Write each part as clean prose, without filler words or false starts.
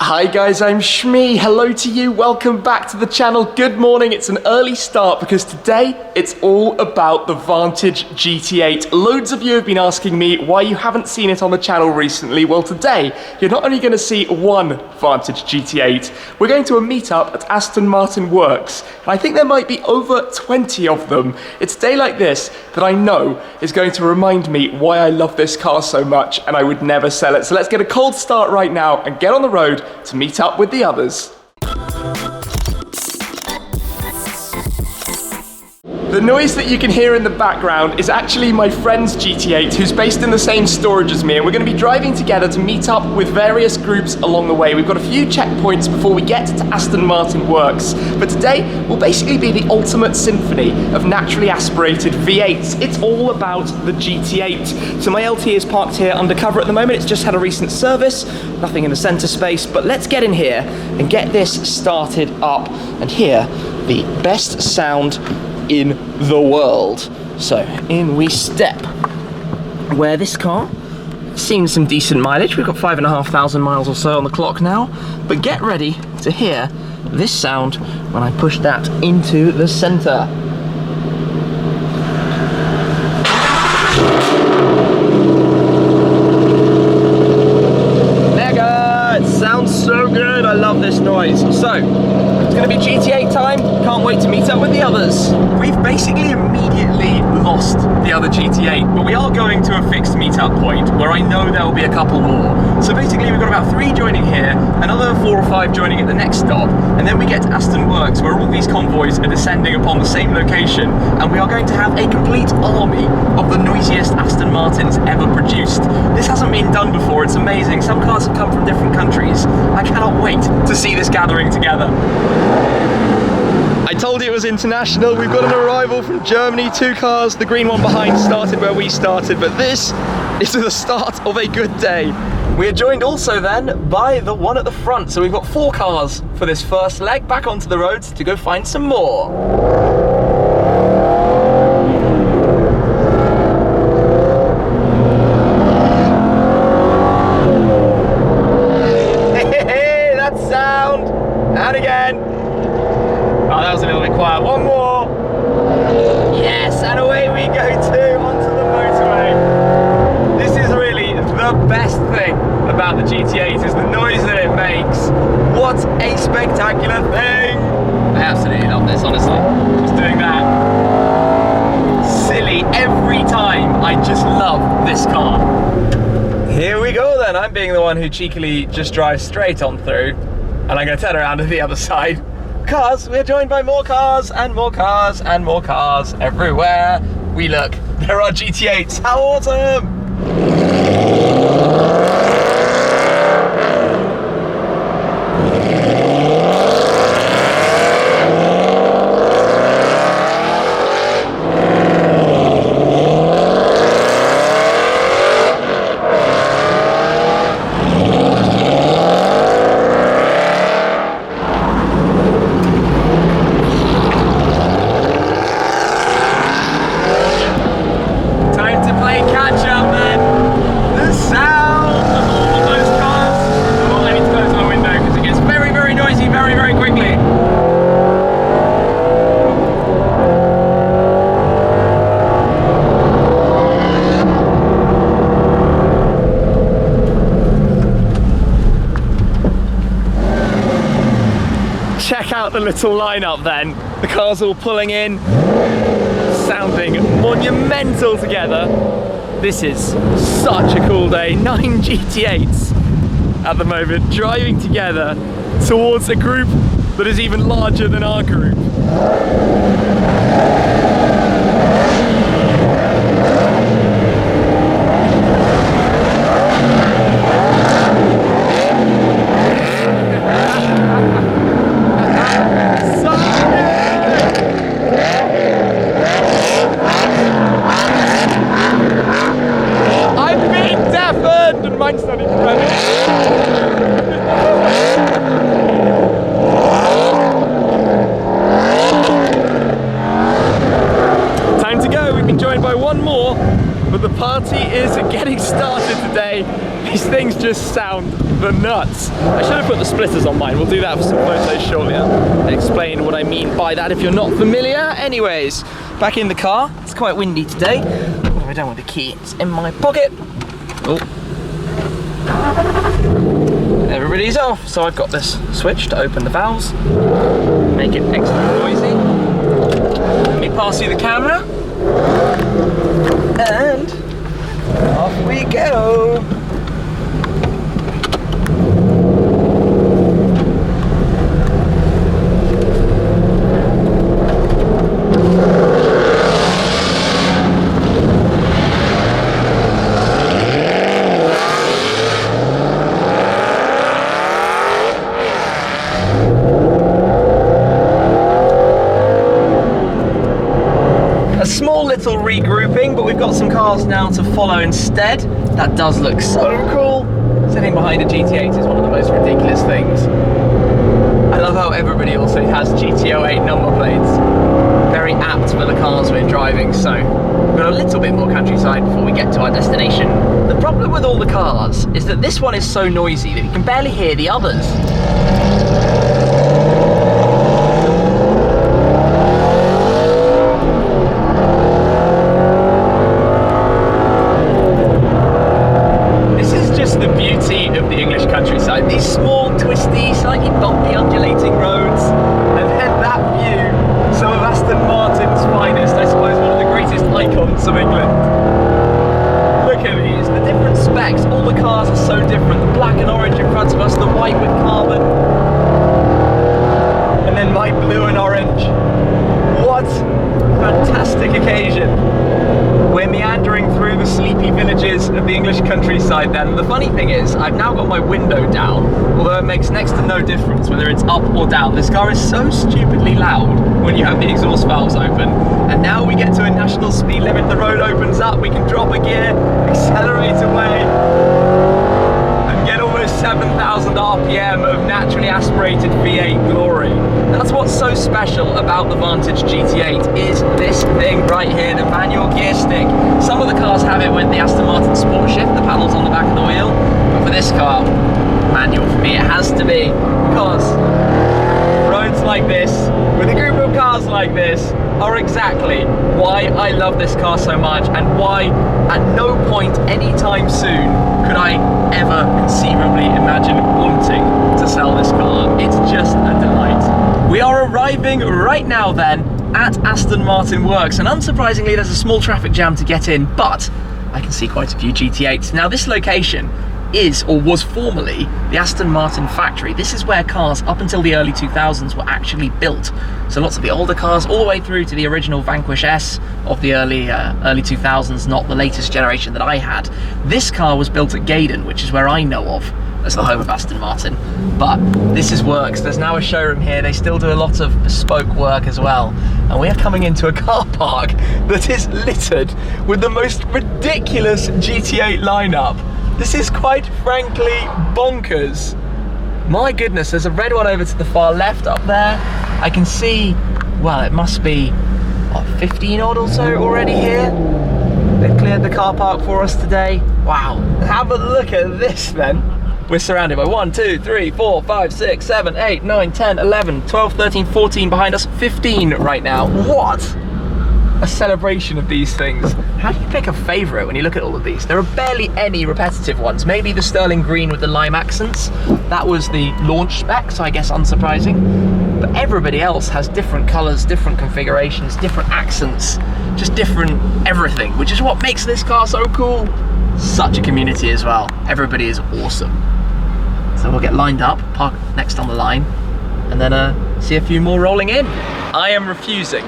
Hi guys, I'm Shmee. Hello to you. Welcome back to the channel. Good morning. It's an early start because today it's all about the Vantage GT8. Loads of you have been asking me why you haven't seen it on the channel recently. Well, today you're not only going to see one Vantage GT8, we're going to a meetup at Aston Martin Works. And I think there might be over 20 of them. It's a day like this that I know is going to remind me why I love this car so much and I would never sell it. So let's get a cold start right now and get on the road to meet up with the others. The noise that you can hear in the background is actually my friend's GT8 who's based in the same storage as me, and we're going to be driving together to meet up with various groups along the way. We've got a few checkpoints before we get to Aston Martin Works, but today will basically be the ultimate symphony of naturally aspirated V8s. It's all about the GT8. So my LT is parked here undercover at the moment. It's just had a recent service, nothing in the center space, but let's get in here and get this started up and hear the best sound in the world. So in we step. Where this car seen some decent mileage. We've got 5,500 miles or so on the clock now, but get ready to hear this sound when I push that into the center. Mega! It sounds so good. I love this noise. So it's going to be GT8 time. Can't wait to meet up with the others. We've basically immediately lost the other GT8, but we are going to a fixed meetup point where I know there will be a couple more. So basically we've got about 3 joining here, another 4 or 5 joining at the next stop, and then we get to Aston Works where all these convoys are descending upon the same location, and we are going to have a complete army of the noisiest Aston Martins ever produced. This hasn't been done before. It's amazing. Some cars have come from different countries. I cannot wait to see this gathering together. I told you it was international. We've got an arrival from Germany, 2 cars. The green one behind started where we started, but this is the start of a good day. We are joined also then by the one at the front. So we've got 4 cars for this first leg, back onto the roads to go find some more. Hey, that sound! And again. Oh, that was a little bit quiet. One more. Yes, and away we go too, onto the motorway. This is really the best thing about the GT8 is the noise that it makes. What a spectacular thing. I absolutely love this, honestly. Just doing that. Silly every time. I just love this car. Here we go then. I'm being the one who cheekily just drives straight on through, and I'm going to turn around to the other side. Cars, we're joined by more cars and more cars and more cars everywhere we look. There are GT8s. How awesome! Check out the little lineup then. The cars all pulling in, sounding monumental together. This is such a cool day. 9 GT8s at the moment, driving together towards a group that is even larger than our group. Mine's not even running. I should have put the splitters on mine. We'll do that for some photos shortly. I'll explain what I mean by that if you're not familiar. Anyways, back in the car. It's quite windy today. What have I done with the key? It's in my pocket. Oh. Everybody's off, so I've got this switch to open the valves, make it extra noisy. Let me pass you the camera, and off we go. Little regrouping, but we've got some cars now to follow instead. That does look so cool. Sitting behind a GT8 is one of the most ridiculous things. I love how everybody also has GT08 number plates. Very apt for the cars we're driving, so we've got a little bit more countryside before we get to our destination. The problem with all the cars is that this one is so noisy that you can barely hear the others. Countryside, these small, twisty, slightly bumpy, undulating roads, and then that view, some of Aston Martin's finest, I suppose one of the greatest icons of England. Look at these, the different specs, all the cars are so different, the black and orange in front of us, the white with carbon, and then my blue and orange. What a fantastic occasion. We're meandering through the sleepy villages of the English countryside then. The funny thing is, I've now got my window down, although it makes next to no difference whether it's up or down. This car is so stupidly loud when you have the exhaust valves open. And now we get to a national speed limit, the road opens up, we can drop a gear, accelerate away, and get almost 7,000 RPM of naturally aspirated V8 glory. That's what's so special about the Vantage GT8 is this thing right here, the manual gear stick. Some of the cars have it with the Aston Martin Sport Shift, the paddles on the back of the wheel, but for this car, manual for me it has to be, because roads like this, with a group of cars like this, are exactly why I love this car so much, and why at no point anytime soon could I ever conceivably imagine wanting to sell this car. It's just a delight. We are arriving right now then at Aston Martin Works, and unsurprisingly there's a small traffic jam to get in, but I can see quite a few GT8s. Now this location is, or was formerly, the Aston Martin factory. This is where cars up until the early 2000s were actually built. So lots of the older cars, all the way through to the original Vanquish S of the early 2000s, not the latest generation that I had. This car was built at Gaydon, which is where I know of as the home of Aston Martin. But this is Works. There's now a showroom here. They still do a lot of bespoke work as well. And we are coming into a car park that is littered with the most ridiculous GT8 lineup. This is quite frankly bonkers. My goodness, there's a red one over to the far left up there. I can see, well, it must be, what, 15 odd or so already here. They've cleared the car park for us today. Wow, have a look at this then. We're surrounded by 1, 2, 3, 4, 5, 6, 7, 8, 9, 10, 11, 12, 13, 14 behind us, 15 right now. What a celebration of these things. How do you pick a favourite when you look at all of these? There are barely any repetitive ones. Maybe the sterling green with the lime accents. That was the launch spec, so I guess unsurprising. But everybody else has different colours, different configurations, different accents, just different everything, which is what makes this car so cool. Such a community as well. Everybody is awesome. So we'll get lined up, park next on the line, and then see a few more rolling in. I am refusing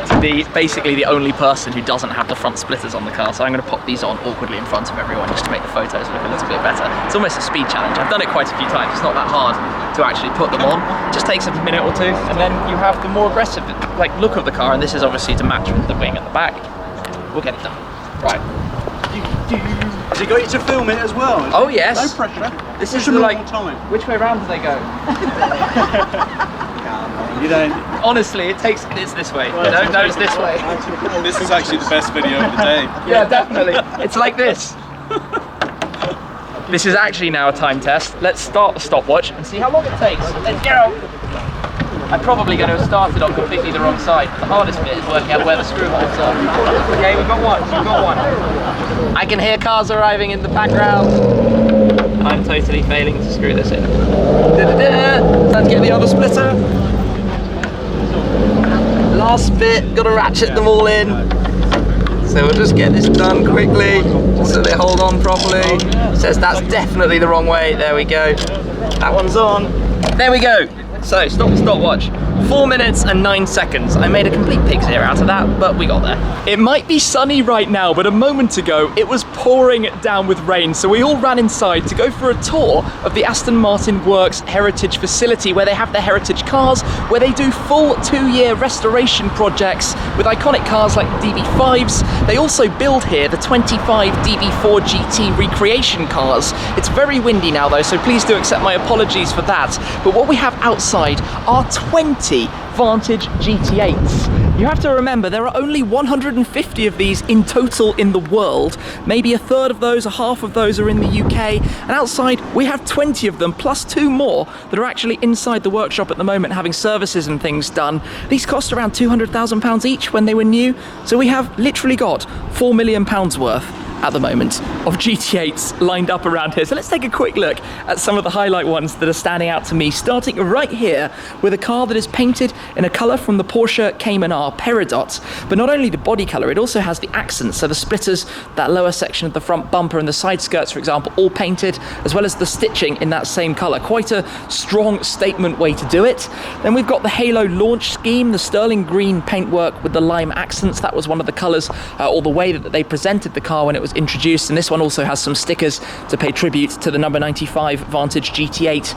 to be basically the only person who doesn't have the front splitters on the car, so I'm going to pop these on awkwardly in front of everyone just to make the photos look a little bit better. It's almost a speed challenge. I've done it quite a few times. It's not that hard to actually put them on. It just takes a minute or two, and then you have the more aggressive look of the car, and this is obviously to match with the wing at the back. We'll get it done. Right. Has it got you to film it as well? Oh yes. No pressure. This is the, like, time. Which way around do they go? You don't. Honestly, it's this way. Well, no, it's this way. This is actually the best video of the day. Yeah, definitely. It's like this. This is actually now a time test. Let's start the stopwatch and see how long it takes. Let's go. I'm probably going to have started on completely the wrong side. The hardest bit is working out where the screw holes are. Okay, we've got one. We've got one. I can hear cars arriving in the background. I'm totally failing to screw this in. Time to get the other splitter. Last bit, got to ratchet them all in. So we'll just get this done quickly, just so they hold on properly. It says that's definitely the wrong way. There we go. That one's on. There we go. So stop the stopwatch. 4 minutes and 9 seconds. I made a complete pig's ear out of that, but we got there. It might be sunny right now, but a moment ago it was pouring down with rain, so we all ran inside to go for a tour of the Aston Martin Works heritage facility, where they have their heritage cars, where they do full 2-year restoration projects with iconic cars like the DB5s. They also build here the 25 DB4 GT recreation cars. It's very windy now though, so please do accept my apologies for that. But what we have outside are 20 Vantage GT8s. You have to remember there are only 150 of these in total in the world. Maybe a third of those or half of those are in the UK, and outside we have 20 of them plus 2 more that are actually inside the workshop at the moment having services and things done. These cost around £200,000 each when they were new, so we have literally got £4 million worth at the moment of GT8s lined up around here. So let's take a quick look at some of the highlight ones that are standing out to me, starting right here with a car that is painted in a colour from the Porsche Cayman R Peridot. But not only the body colour, it also has the accents, so the splitters, that lower section of the front bumper and the side skirts, for example, all painted, as well as the stitching in that same colour. Quite a strong statement way to do it. Then we've got the Halo launch scheme, the sterling green paintwork with the lime accents. That was one of the colours, or the way that they presented the car when it was introduced, and this one also has some stickers to pay tribute to the number 95 Vantage GT8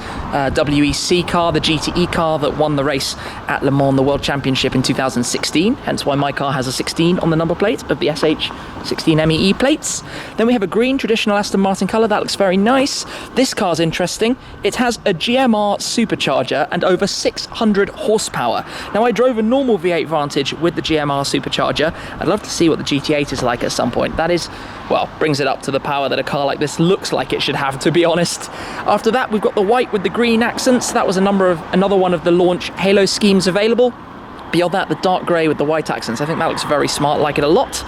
WEC car, the GTE car that won the race at Le Mans, the World Championship in 2016, hence why my car has a 16 on the number plate of the SH16 MEE plates. Then we have a green traditional Aston Martin colour, that looks very nice. This car's interesting. It has a GMR supercharger and over 600 horsepower. Now I drove a normal V8 Vantage with the GMR supercharger. I'd love to see what the GT8 is like at some point. That is, well, brings it up to the power that a car like this looks like it should have, to be honest. After that, we've got the white with the green accents. That was another one of the launch Halo schemes available. Beyond that, the dark grey with the white accents. I think that looks very smart, like it a lot.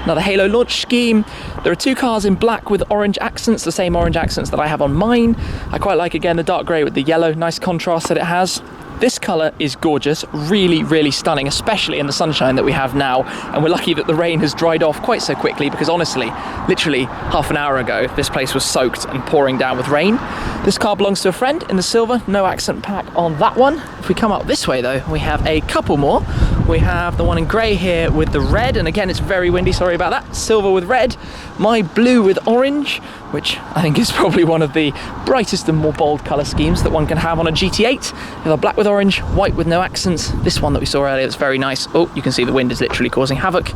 Another Halo launch scheme. There are 2 cars in black with orange accents, the same orange accents that I have on mine. I quite like, again, the dark grey with the yellow, nice contrast that it has. This colour is gorgeous, really, really stunning, especially in the sunshine that we have now. And we're lucky that the rain has dried off quite so quickly, because honestly, literally half an hour ago, this place was soaked and pouring down with rain. This car belongs to a friend in the silver, no accent pack on that one. If we come up this way though, we have a couple more. We have the one in grey here with the red, and again, it's very windy, sorry about that. Silver with red, my blue with orange, which I think is probably one of the brightest and more bold colour schemes that one can have on a GT8. We have a black with orange, white with no accents. This one that we saw earlier, that's very nice. Oh, you can see the wind is literally causing havoc.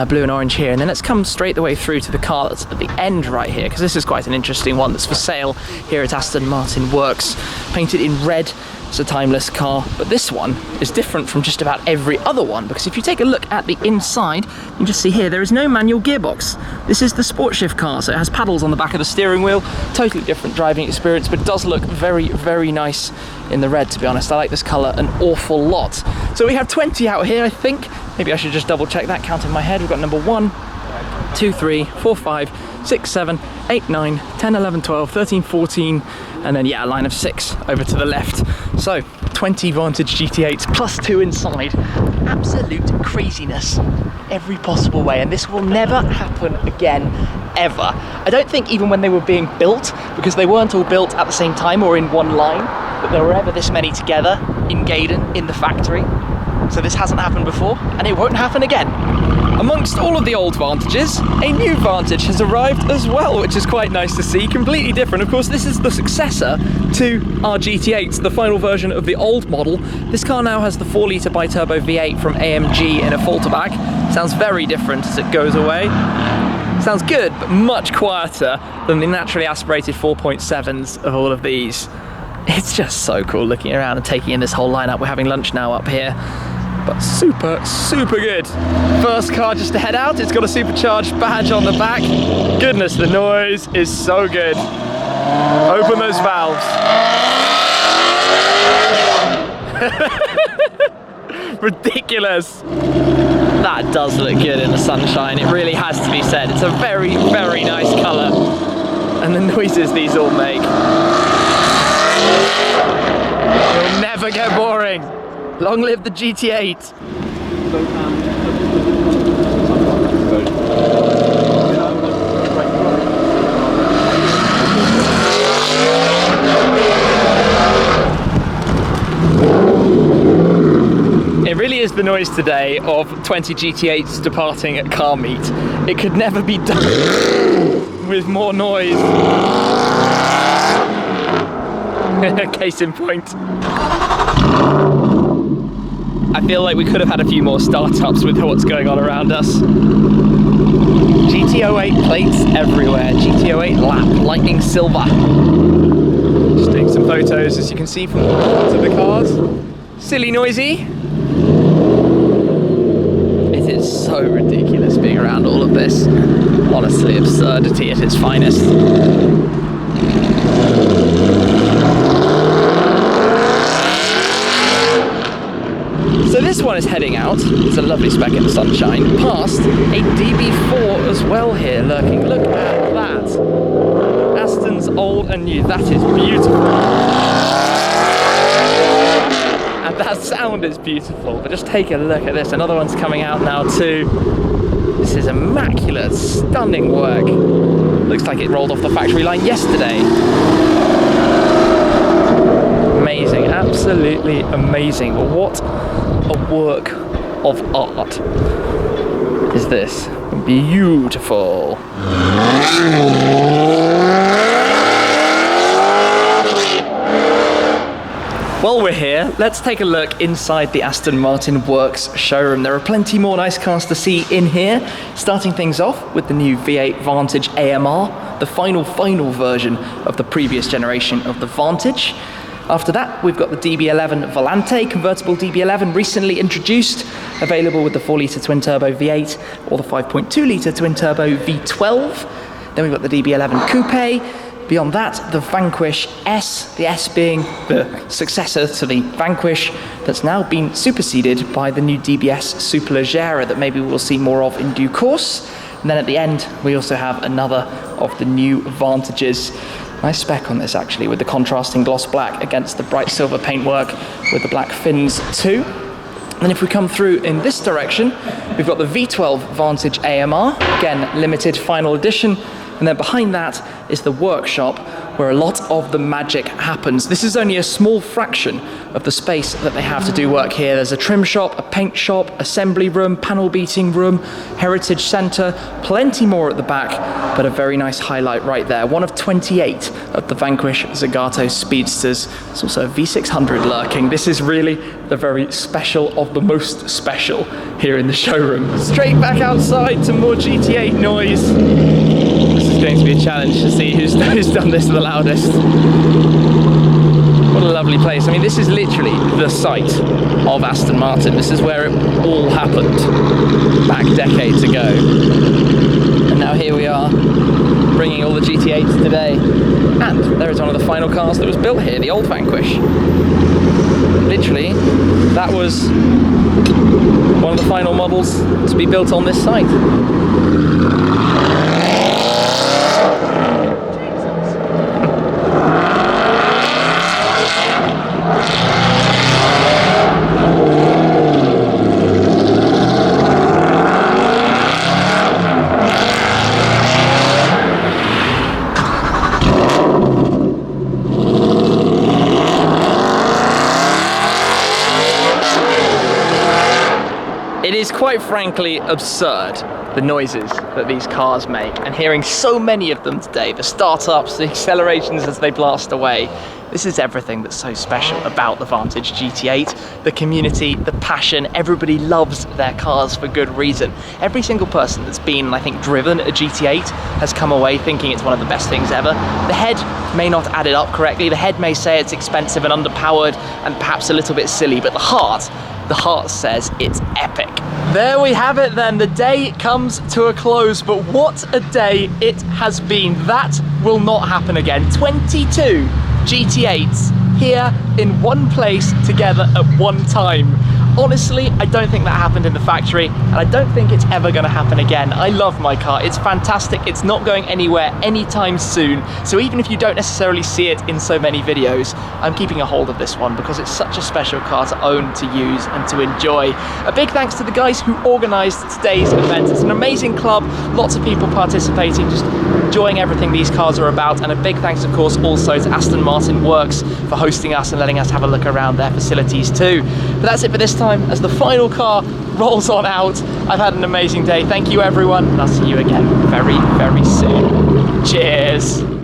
Blue and orange here. And then let's come straight the way through to the car that's at the end right here, because this is quite an interesting one that's for sale here at Aston Martin Works. Painted in red. It's a timeless car, but this one is different from just about every other one, because if you take a look at the inside, you can just see here there is no manual gearbox. This is the Sport Shift car, so it has paddles on the back of the steering wheel. Totally different driving experience, but it does look very, very nice in the red, to be honest. I like this colour an awful lot. So we have 20 out here, I think. Maybe I should just double check that, count in my head. We've got number 1, 2, 3, 4, 5, 6, 7, 8, 9, 10, 11, 12, 13, 14, and then, yeah, a line of 6 over to the left. So 20 Vantage GT8s plus 2 inside. Absolute craziness every possible way, and this will never happen again, ever. I don't think even when they were being built, because they weren't all built at the same time or in one line, that there were ever this many together in Gaydon in the factory. So this hasn't happened before, and it won't happen again. Amongst all of the old Vantages, a new Vantage has arrived as well, which is quite nice to see. Completely different. Of course, this is the successor to our GT8s, the final version of the old model. This car now has the 4-litre bi-turbo V8 from AMG in a Falter bag. Sounds very different as it goes away. Sounds good, but much quieter than the naturally aspirated 4.7s of all of these. It's just so cool looking around and taking in this whole lineup. We're having lunch now up here. But super, super good. First car just to head out. It's got a supercharged badge on the back. Goodness, the noise is so good. Open those valves. Ridiculous. That does look good in the sunshine. It really has to be said. It's a very, very nice colour. And the noises these all make. It'll never get boring. Long live the GT8. It really is the noise today of 20 GT8s departing at car meet. It could never be done with more noise. Case in point. I feel like we could have had a few more startups with what's going on around us. GT08 plates everywhere. GT08 lap, lightning silver. Just taking some photos, as you can see, from the front of the cars. Silly noisy. It is so ridiculous being around all of this. Honestly, absurdity at its finest. So this one is heading out, it's a lovely speck in the sunshine, past a DB4 as well here lurking. Look at that. Aston's old and new, that is beautiful. And that sound is beautiful, but just take a look at this. Another one's coming out now too. This is immaculate, stunning work. Looks like it rolled off the factory line yesterday. Amazing, absolutely amazing. What a work of art is this. Beautiful. While we're here, let's take a look inside the Aston Martin Works showroom. There are plenty more nice cars to see in here. Starting things off with the new V8 Vantage AMR, the final version of the previous generation of the Vantage. After that, we've got the DB11 Volante, convertible DB11, recently introduced, available with the 4-litre twin-turbo V8 or the 5.2-litre twin-turbo V12. Then we've got the DB11 Coupe. Beyond that, the Vanquish S, the S being the successor to the Vanquish that's now been superseded by the new DBS Superleggera that maybe we'll see more of in due course. And then at the end, we also have another of the new Vantages. Nice spec on this actually, with the contrasting gloss black against the bright silver paintwork with the black fins too. And if we come through in this direction, we've got the V12 Vantage AMR, again limited final edition. And then behind that is the workshop where a lot of the magic happens. This is only a small fraction of the space that they have to do work here. There's a trim shop, a paint shop, assembly room, panel beating room, heritage centre, plenty more at the back, but a very nice highlight right there. One of 28 of the Vanquish Zagato Speedsters. There's also a V600 lurking. This is really the very special of the most special here in the showroom. Straight back outside to more GT8 noise. This is going to be a challenge to see who's done this the loudest. What a lovely place. I mean, this is literally the site of Aston Martin. This is where it all happened back decades ago. And now here we are, bringing all the GT8s today. And there is one of the final cars that was built here, the old Vanquish. Literally, that was one of the final models to be built on this site. It is quite frankly absurd, the noises that these cars make, and hearing so many of them today, the startups, the accelerations as they blast away. This is everything that's so special about the Vantage GT8, the community, the passion. Everybody loves their cars for good reason. Every single person that's been, I think, driven a GT8 has come away thinking it's one of the best things ever. The head may not add it up correctly. The head may say it's expensive and underpowered and perhaps a little bit silly, but the heart says it's epic. There we have it then, the day comes to a close, but what a day it has been. That will not happen again. 22 GT8s here in one place together at one time. Honestly, I don't think that happened in the factory, and I don't think it's ever going to happen again. I love my car, it's fantastic, it's not going anywhere anytime soon, so even if you don't necessarily see it in so many videos, I'm keeping a hold of this one because it's such a special car to own, to use, and to enjoy. A big thanks to the guys who organised today's event. It's an amazing club, lots of people participating, just enjoying everything these cars are about, and a big thanks of course also to Aston Martin Works for hosting us and letting us have a look around their facilities too. But that's it for this time. As the final car rolls on out, I've had an amazing day. Thank you everyone, and I'll see you again very, very soon. Cheers.